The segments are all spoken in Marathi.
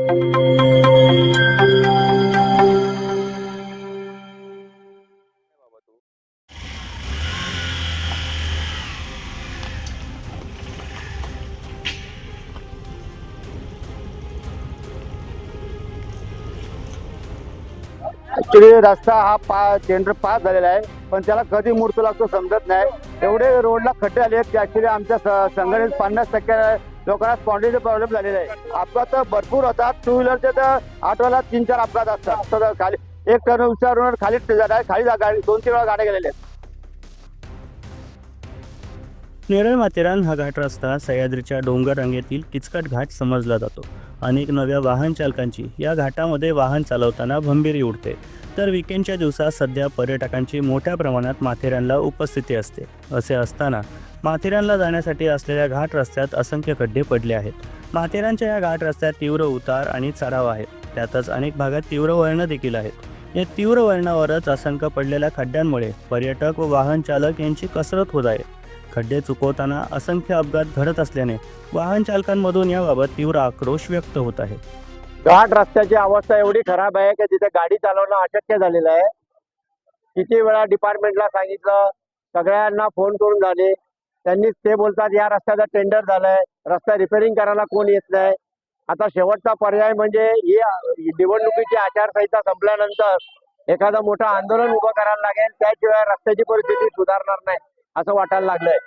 ऍक्च्युली रस्ता हा टेंडर पास झालेला आहे, पण त्याला कधी मुहूर्त लागतो समजत नाही. एवढे रोडला खड्डे आले की ऍक्च्युली आमच्या संघटनेत 50% लोकांना स्पॉन्डिलचे प्रॉब्लेम झालेले आहे. अपघात भरपूर होतात. टू व्हीलरचे तर आठवड्याला 3-4 अपघात असतात. तर खाली एक टर्न विचारून खाली गाडी 2-3 वेळा गाड्या गेलेल्या आहेत. नेरळ माथेरान हा घाट रस्ता सह्याद्रीच्या डोंगर रांगेतील किचकट घाट समजला जातो. अनेक नव्या वाहन चालकांची या घाटामध्ये वाहन चालवताना भंबीरी उडते. तर विकेंडच्या दिवसात सध्या पर्यटकांची मोठ्या प्रमाणात माथेरानला उपस्थिती असते. असे असताना माथेरानला जाण्यासाठी असलेल्या घाट रस्त्यात असंख्य खड्डे पडले आहेत. माथेरानच्या या घाट रस्त्यात तीव्र उतार आणि चढाव आहेत. त्यातच अनेक भागात तीव्र वळणं देखील आहेत. या तीव्र वळणावरच असंख्य पडलेल्या खड्ड्यांमुळे पर्यटक व वाहन चालक यांची कसरत होत आहे. खड्डे चुकवताना असंख्य अपघात घडत असल्याने वाहन चालकांमधून याबाबत तीव्र आक्रोश व्यक्त होत आहे. घाट रस्त्याची अवस्था एवढी खराब आहे की तिथे गाडी चालवणं अशक्य झालेलं आहे. किती वेळा डिपार्टमेंटला सांगितलं, सगळ्यांना फोन करून झाले. त्यांनी ते बोलतात या रस्त्याचा टेंडर झालंय, रस्ता रिपेअरिंग करायला कोण येत नाही. आता शेवटचा पर्याय म्हणजे ही निवडणुकीची आचारसंहिता संपल्यानंतर एखादं मोठं आंदोलन उभं करायला लागेल. त्याशिवाय रस्त्याची परिस्थिती सुधारणार नाही असं वाटायला लागलंय.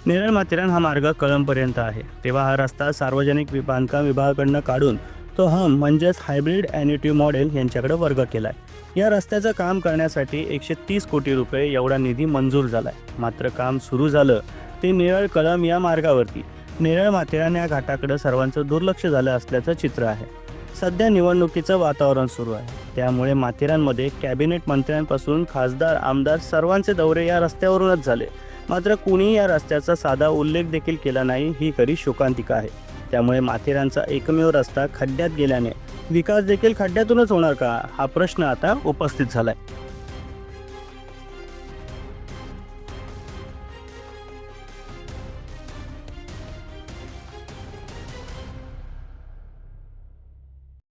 नेरळ माथेरान हा मार्ग कळंबपर्यंत आहे, तेव्हा हा रस्ता सार्वजनिक बांधकाम विभागाकडून काढून तो हम म्हणजेच हायब्रिड ॲन्युटी मॉडेल यांच्याकडे वर्ग केला आहे. या रस्त्याचं काम करण्यासाठी 130 कोटी रुपये एवढा निधी मंजूर झाला आहे. मात्र काम सुरू झालं ते नेरळ कळंब या मार्गावरती. नेरळ माथेरान या घाटाकडे सर्वांचं दुर्लक्ष झालं असल्याचं चित्र आहे. सध्या निवडणुकीचं वातावरण सुरू आहे, त्यामुळे माथेरानमध्ये कॅबिनेट मंत्र्यांपासून खासदार आमदार सर्वांचे दौरे या रस्त्यावरूनच झाले. मात्र कुणी या रस्त्याचा साधा उल्लेख देखील केला नाही, ही खरी शोकांतिका आहे. त्यामुळे माथेरानचा एकमेव रस्ता खड्ड्यात गेल्याने विकास देखील खड्ड्यातूनच होणार का, हा प्रश्न आता उपस्थित झालाय.